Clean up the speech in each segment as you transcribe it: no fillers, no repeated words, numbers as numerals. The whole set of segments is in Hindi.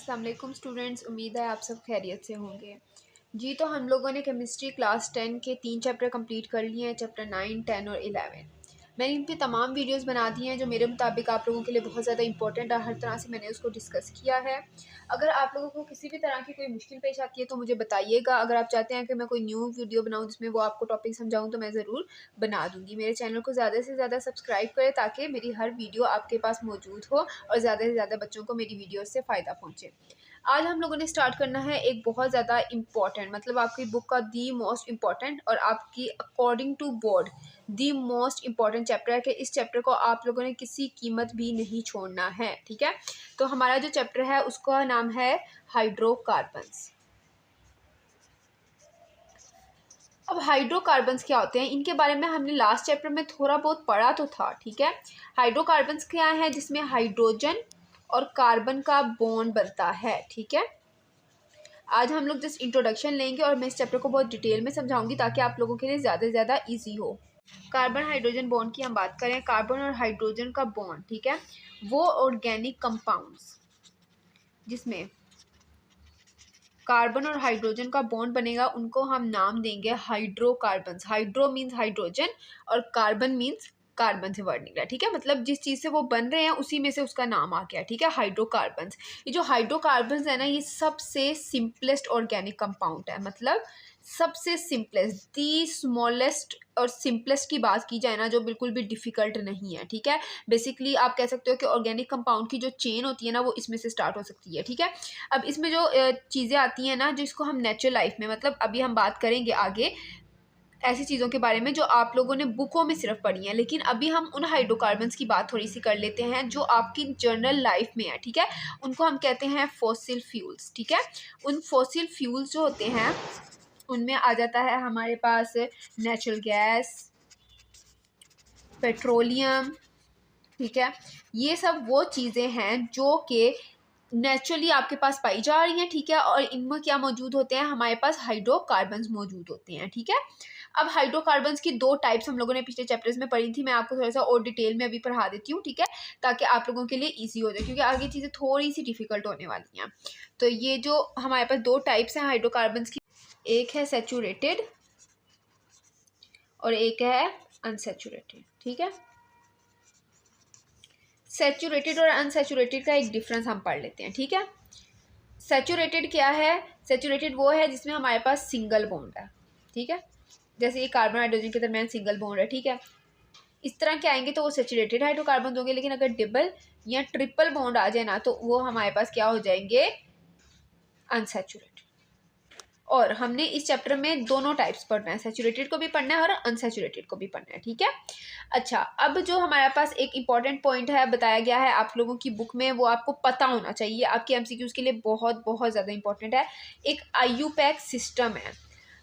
अस्सलाम वालेकुम स्टूडेंट्स, उम्मीद है आप सब खैरियत से होंगे। जी तो हम लोगों ने केमिस्ट्री क्लास 10 के 3 चैप्टर कंप्लीट कर लिए हैं, चैप्टर 9, 10 और 11। मैंने इन पे तमाम वीडियोस बना दी हैं जो मेरे मुताबिक आप लोगों के लिए बहुत ज़्यादा इंपॉर्टेंट है। हर तरह से मैंने उसको डिस्कस किया है। अगर आप लोगों को किसी भी तरह की कोई मुश्किल पेश आती है तो मुझे बताइएगा। अगर आप चाहते हैं कि मैं कोई न्यू वीडियो बनाऊँ जिसमें वो आपको टॉपिक समझाऊँ तो मैं ज़रूर बना दूँगी। मेरे चैनल को ज़्यादा से ज़्यादा सब्सक्राइब करें ताकि मेरी हर वीडियो आपके पास मौजूद हो और ज़्यादा से ज़्यादा बच्चों को मेरी वीडियो से फ़ायदा पहुँचे। आज हम लोगों ने स्टार्ट करना है एक बहुत ज़्यादा इम्पॉर्टेंट, मतलब आपकी बुक का दी मोस्ट इम्पॉर्टेंट और आपकी according to board the most important chapter है कि इस चैप्टर को आप लोगों ने किसी कीमत भी नहीं छोड़ना है। ठीक है, तो हमारा जो चैप्टर है उसका नाम है हाइड्रोकार्बन्स। अब हाइड्रोकार्बन्स क्या होते हैं, इनके बारे में हमने लास्ट चैप्टर में थोड़ा बहुत पढ़ा तो था। ठीक है, हाइड्रोकार्बन्स क्या है, जिसमें हाइड्रोजन और कार्बन का बॉन्ड बनता है। ठीक है, आज हम लोग जस्ट इंट्रोडक्शन लेंगे और मैं इस चैप्टर को बहुत डिटेल में समझाऊंगी ताकि आप लोगों के लिए ज़्यादा से ज़्यादा ईजी हो। कार्बन हाइड्रोजन बॉन्ड की हम बात करें, कार्बन और हाइड्रोजन का बॉन्ड, ठीक है, वो ऑर्गेनिक कंपाउंड्स जिसमें कार्बन और हाइड्रोजन का बॉन्ड बनेगा उनको हम नाम देंगे हाइड्रोकार्बन्स। हाइड्रो मीन्स हाइड्रोजन और कार्बन मीन्स कार्बन से वर्ड निकला। ठीक है, मतलब जिस चीज़ से वो बन रहे हैं उसी में से उसका नाम आ गया। ठीक है, हाइड्रोकार्बन्स। ये जो हाइड्रोकार्बन्स है ना, ये सबसे सिंपलेस्ट ऑर्गेनिक कंपाउंड है, मतलब सबसे सिंपलेस्ट, दी स्मॉलेस्ट और सिंपलेस्ट की बात की जाए ना, जो बिल्कुल भी डिफ़िकल्ट नहीं है। ठीक है, बेसिकली आप कह सकते हो कि ऑर्गेनिक कंपाउंड की जो चेन होती है ना वो इसमें से स्टार्ट हो सकती है। ठीक है, अब इसमें जो चीज़ें आती हैं ना, जिसको हम नेचुरल लाइफ में, मतलब अभी हम बात करेंगे आगे ऐसी चीज़ों के बारे में जो आप लोगों ने बुकों में सिर्फ पढ़ी हैं, लेकिन अभी हम उन हाइड्रोकार्बन्स की बात थोड़ी सी कर लेते हैं जो आपकी जनरल लाइफ में है। ठीक है, उनको हम कहते हैं फॉसिल फ्यूल्स। ठीक है, उन फॉसिल फ्यूल्स जो होते हैं उनमें आ जाता है हमारे पास नेचुरल गैस, पेट्रोलियम। ठीक है, ये सब वो चीज़ें हैं जो कि नेचुरली आपके पास पाई जा रही हैं। ठीक है, और इनमें क्या मौजूद होते हैं, हमारे पास हाइड्रोकार्बन्स मौजूद होते हैं। ठीक है, अब हाइड्रोकार्बन्स की दो टाइप्स हम लोगों ने पिछले चैप्टर्स में पढ़ी थी, मैं आपको थोड़ा सा और डिटेल में अभी पढ़ा देती हूँ। ठीक है, ताकि आप लोगों के लिए इजी हो जाए, क्योंकि आगे चीज़ें थोड़ी सी डिफिकल्ट होने वाली हैं। तो ये जो हमारे पास दो टाइप्स हैं हाइड्रोकार्बन्स की, एक है सैचुरेटेड और एक है अनसैचुरेटेड। ठीक है, सैचुरेटेड और अनसैचुरेटेड का एक डिफरेंस हम पढ़ लेते हैं। ठीक है, सैचुरेटेड क्या है, सैचुरेटेड वो है जिसमें हमारे पास सिंगल बॉन्ड है। ठीक है, जैसे ये कार्बन हाइड्रोजन के दरमियान सिंगल बॉन्ड है। ठीक है, इस तरह के आएंगे तो वो सैचुरेटेड हाइड्रोकार्बन होंगे, लेकिन अगर डबल या ट्रिपल बॉन्ड आ जाए ना तो वो हमारे पास क्या हो जाएंगे, अनसैचुरेटेड। और हमने इस चैप्टर में दोनों टाइप्स पढ़ना है, सैचुरेटेड को भी पढ़ना है और अनसैचुरेटेड को भी पढ़ना है। ठीक है, अच्छा, अब जो हमारे पास एक इम्पॉर्टेंट पॉइंट है बताया गया है आप लोगों की बुक में, वो आपको पता होना चाहिए, आपके एमसीक्यूज के लिए बहुत बहुत ज़्यादा इंपॉर्टेंट है। एक आईयूपैक सिस्टम है।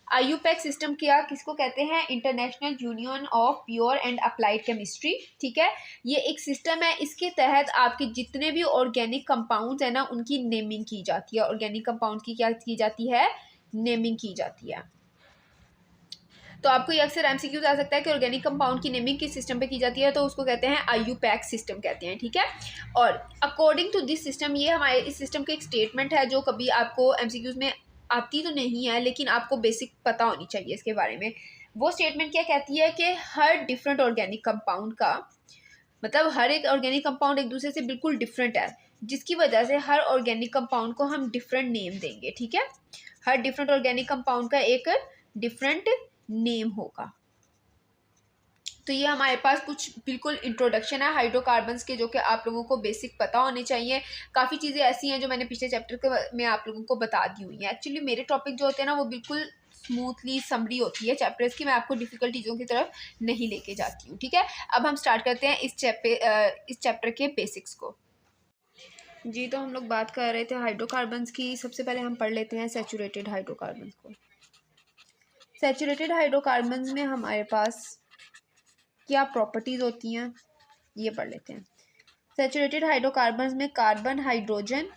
आईयूपैक सिस्टम क्या, किसको कहते हैं, international union of pure and applied chemistry. ठीक है, ये एक सिस्टम है, इसके तहत आपके जितने भी ऑर्गेनिक कंपाउंड्स है ना उनकी नेमिंग की जाती है। ऑर्गेनिक कंपाउंड की क्या की जाती है, नेमिंग की जाती है। तो आपको ये अक्सर एमसीक्यूज आ सकता है कि ऑर्गेनिक कंपाउंड की नेमिंग किस सिस्टम पे की जाती है, तो उसको कहते हैं आईयूपैक सिस्टम कहते हैं। ठीक है, और अकॉर्डिंग टू दिस सिस्टम, ये हमारे इस सिस्टम की एक स्टेटमेंट है जो कभी आपको एमसीक्यूज में आती तो नहीं है, लेकिन आपको बेसिक पता होनी चाहिए इसके बारे में। वो स्टेटमेंट क्या कहती है कि हर डिफरेंट ऑर्गेनिक कंपाउंड का, मतलब हर एक ऑर्गेनिक कंपाउंड एक दूसरे से बिल्कुल डिफरेंट है, जिसकी वजह से हर ऑर्गेनिक कंपाउंड को हम डिफरेंट नेम देंगे। ठीक है, हर डिफरेंट ऑर्गेनिक कंपाउंड का एक डिफरेंट नेम होगा। तो ये हमारे पास कुछ बिल्कुल इंट्रोडक्शन है हाइड्रोकार्बन्स के, जो कि आप लोगों को बेसिक पता होने चाहिए। काफ़ी चीज़ें ऐसी हैं जो मैंने पिछले चैप्टर के में आप लोगों को बता दी हुई हैं। एक्चुअली मेरे टॉपिक जो होते हैं ना वो बिल्कुल स्मूथली समरी होती है चैप्टर्स की, मैं आपको डिफिकल्ट चीज़ों की तरफ नहीं लेके जाती हूँ। ठीक है, अब हम स्टार्ट करते हैं इस चैप्टर के बेसिक्स को। जी, तो हम लोग बात कर रहे थे हाइड्रोकार्बन्स की। सबसे पहले हम पढ़ लेते हैं सैचुरेटेड हाइड्रोकार्बन्स को। सैचुरेटेड हाइड्रोकार्बन्स में हमारे पास क्या प्रॉपर्टीज़ होती हैं ये पढ़ लेते हैं। सैचुरेटेड हाइड्रोकार्बन्स में कार्बन हाइड्रोजन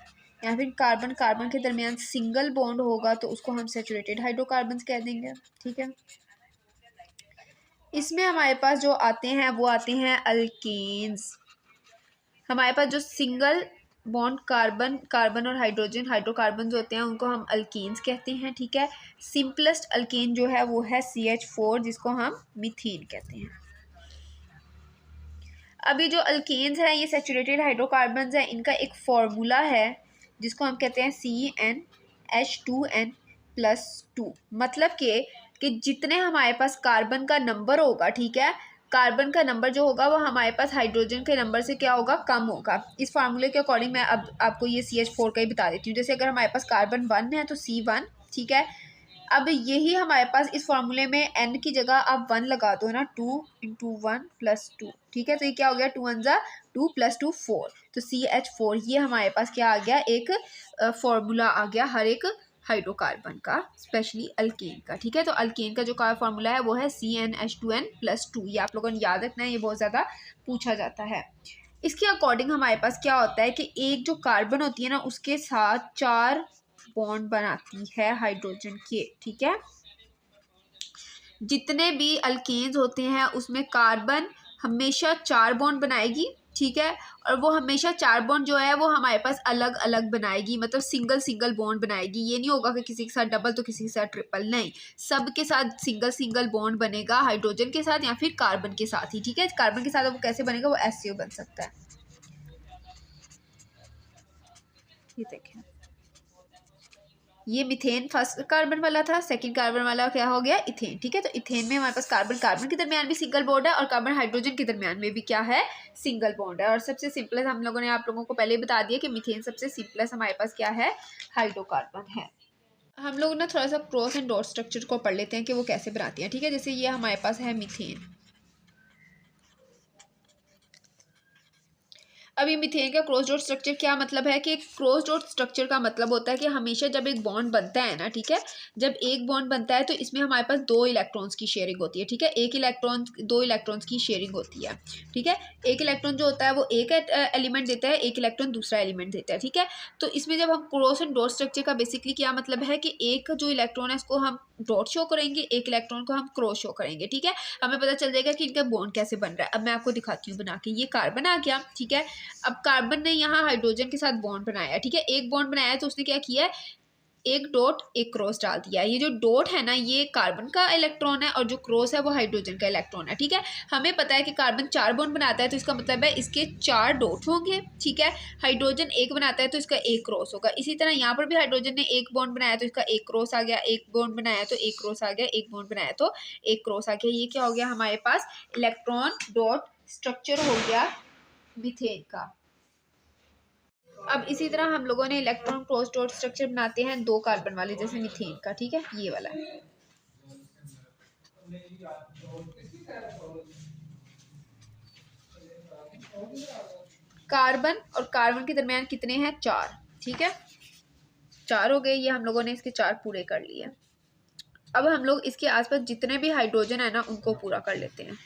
या फिर कार्बन कार्बन के दरमियान सिंगल बॉन्ड होगा तो उसको हम सैचुरेटेड हाइड्रोकार्बन्स कह देंगे। ठीक है, इसमें हमारे पास जो आते हैं वो आते हैं अल्केन्स। हमारे पास जो सिंगल बॉन्ड कार्बन और हाइड्रोजन, हाइड्रोकार्बन जो होते हैं उनको हम अल्कीन्स कहते हैं, ठीक है। सिंपलेस्ट अल्कीन जो है वो है CH4 जिसको हम मीथेन कहते हैं। अभी जो अल्कीन्स हैं ये सैचुरेटेड हाइड्रोकार्बन्स हैं, इनका एक फॉर्मूला है जिसको हम कहते हैं CnH2n+2। मतलब कि जितने हमारे पास कार्बन का नंबर होगा, ठीक है, कार्बन का नंबर जो होगा वो हमारे पास हाइड्रोजन के नंबर से क्या होगा, कम होगा। इस फार्मूले के अकॉर्डिंग मैं अब आपको ये CH4 का ही बता देती हूँ। जैसे अगर हमारे पास कार्बन 1 है तो C1, ठीक है। अब यही हमारे पास इस फॉर्मूले में n की जगह आप 1 लगा दो ना, 2 × 1 + 2, ठीक है। तो ये क्या हो गया, 2 × 1 = 2 + 2 = 4। तो CH4 ये हमारे पास क्या आ गया, एक फॉर्मूला आ गया हर एक हाइड्रोकार्बन का, स्पेशली अल्केन का, ठीक है। तो अल्केन का जो फॉर्मूला है वो है CnH2n+2। ये आप लोगों ने याद रखना है, ये बहुत ज़्यादा पूछा जाता है। इसके अकॉर्डिंग हमारे पास क्या होता है कि एक जो कार्बन होती है ना उसके साथ 4 बॉन्ड बनाती है हाइड्रोजन के, ठीक है। जितने भी अल्केन्स होते हैं उसमें कार्बन हमेशा 4 बॉन्ड बनाएगी, ठीक है। और वो हमेशा 4 बॉन्ड जो है वो हमारे पास अलग अलग बनाएगी, मतलब सिंगल बॉन्ड बनाएगी। ये नहीं होगा कि किसी के साथ डबल तो किसी के साथ ट्रिपल, नहीं, सबके साथ सिंगल बॉन्ड बनेगा हाइड्रोजन के साथ या फिर कार्बन के साथ ही, ठीक है। कार्बन के साथ वो कैसे बनेगा, वो ऐसे बन सकता है, ये देखें। ये मीथेन फर्स्ट कार्बन वाला था, सेकंड कार्बन वाला क्या हो गया, इथेन, ठीक है। तो इथेन में हमारे पास कार्बन के दरमियान भी सिंगल बॉन्ड है और कार्बन हाइड्रोजन के दरमियान में भी क्या है, सिंगल बॉन्ड है। और सबसे सिंपलेस्ट हम लोगों ने आप लोगों को पहले ही बता दिया कि मीथेन सबसे सिंपलेस्ट हमारे पास क्या है, हाइड्रोकार्बन है। हम लोग ना थोड़ा सा क्रॉस एंड डॉट स्ट्रक्चर को पढ़ लेते हैं कि वो कैसे बनाती हैं, ठीक है। जैसे ये हमारे पास है मीथेन। अभी मीथेन का क्रॉस डॉट स्ट्रक्चर क्या मतलब है कि क्रॉस डॉट स्ट्रक्चर का मतलब होता है कि हमेशा जब एक बॉन्ड बनता है ना, ठीक है, जब एक बॉन्ड बनता है तो इसमें हमारे पास 2 इलेक्ट्रॉन्स की शेयरिंग होती है, ठीक है। 2 इलेक्ट्रॉन्स की शेयरिंग होती है, ठीक है। एक इलेक्ट्रॉन जो होता है वो एक एलिमेंट देता है, एक इलेक्ट्रॉन दूसरा एलिमेंट देता है, ठीक है। तो इसमें जब हम क्रॉस एंड डॉट स्ट्रक्चर का बेसिकली क्या मतलब है कि एक जो इलेक्ट्रॉन है उसको हम डॉट शो करेंगे, एक इलेक्ट्रॉन को हम क्रॉस शो करेंगे, ठीक है। हमें पता चल जाएगा कि इनका बॉन्ड कैसे बन रहा है। अब मैं आपको दिखाती हूँ बना के। ये कार्बन आ गया, ठीक है। अब कार्बन ने यहाँ हाइड्रोजन के साथ बॉन्ड बनाया, ठीक है। एक बॉन्ड बनाया है तो उसने क्या किया है, एक डॉट एक क्रॉस डाल दिया। ये जो डॉट है ना ये कार्बन का इलेक्ट्रॉन है और जो क्रॉस है वो हाइड्रोजन का इलेक्ट्रॉन है, ठीक है। हमें पता है कि कार्बन 4 बॉन्ड बनाता है तो इसका मतलब है इसके 4 डॉट होंगे, ठीक है। हाइड्रोजन 1 बनाता है तो इसका 1 क्रॉस होगा। इसी तरह यहाँ पर भी हाइड्रोजन ने 1 बॉन्ड बनाया तो इसका 1 क्रॉस आ गया, 1 बॉन्ड बनाया तो 1 क्रॉस आ गया, 1 बॉन्ड बनाया तो 1 क्रॉस आ गया। ये क्या हो गया हमारे पास, इलेक्ट्रॉन डॉट स्ट्रक्चर हो गया मीथेन का। अब इसी तरह हम लोगों ने इलेक्ट्रॉन क्रॉस डॉट स्ट्रक्चर बनाते हैं 2 कार्बन वाले, जैसे मीथेन का, ठीक है, ये वाला। कार्बन और कार्बन के दरमियान कितने हैं, 4, ठीक है। 4 हो गए, ये हम लोगों ने इसके 4 पूरे कर लिए। अब हम लोग इसके आसपास जितने भी हाइड्रोजन है ना उनको पूरा कर लेते हैं।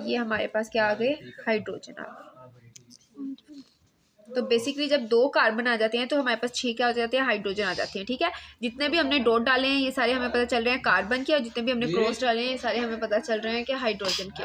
ये हमारे पास क्या आ गए, हाइड्रोजन आ गए। तो बेसिकली जब 2 कार्बन आ जाते हैं तो हमारे पास 6 क्या हो जाते हैं, हाइड्रोजन आ जाते हैं, ठीक है। जितने भी हमने डॉट डाले हैं ये सारे हमें पता चल रहे हैं कार्बन के, और जितने भी हमने क्रॉस डाले हैं ये सारे हमें पता चल रहे हैं कि हाइड्रोजन के।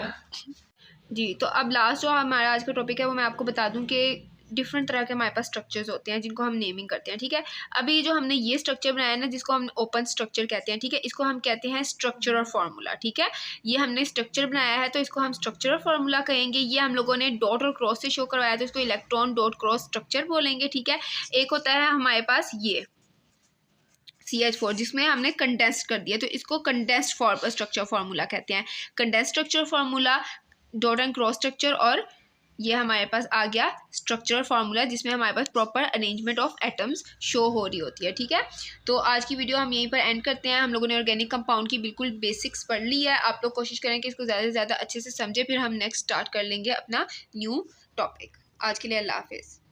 जी, तो अब लास्ट जो हमारा आज का टॉपिक है वो मैं आपको बता दूं कि डिफरेंट तरह के हमारे पास स्ट्रक्चर्स होते हैं जिनको हम नेमिंग करते हैं, ठीक है। अभी जो हमने ये स्ट्रक्चर बनाया है ना जिसको हम ओपन स्ट्रक्चर कहते हैं, ठीक है, इसको हम कहते हैं स्ट्रक्चर और फार्मूला, ठीक है। ये हमने स्ट्रक्चर बनाया है तो इसको हम स्ट्रक्चर और फार्मूला कहेंगे। ये हम लोगों ने डॉट और क्रॉस से शो करवाया तो इसको इलेक्ट्रॉन डॉट क्रॉस स्ट्रक्चर बोलेंगे, ठीक है। एक होता है हमारे पास ये CH4 जिसमें हमने कंडेंस्ड कर दिया तो इसको कंडेंस्ड स्ट्रक्चर फार्मूला कहते हैं। Condensed structure formula, dot and cross structure, और ये हमारे पास आ गया स्ट्रक्चरल फार्मूला जिसमें हमारे पास proper arrangement of atoms show हो रही होती है, ठीक है। तो आज की वीडियो हम यहीं पर एंड करते हैं। हम लोगों ने ऑर्गेनिक कंपाउंड की बिल्कुल बेसिक्स पढ़ ली है। आप लोग कोशिश करें कि इसको ज़्यादा से ज़्यादा अच्छे से समझे, फिर हम नेक्स्ट स्टार्ट कर लेंगे अपना न्यू टॉपिक। आज के लिए अल्लाह हाफिज़।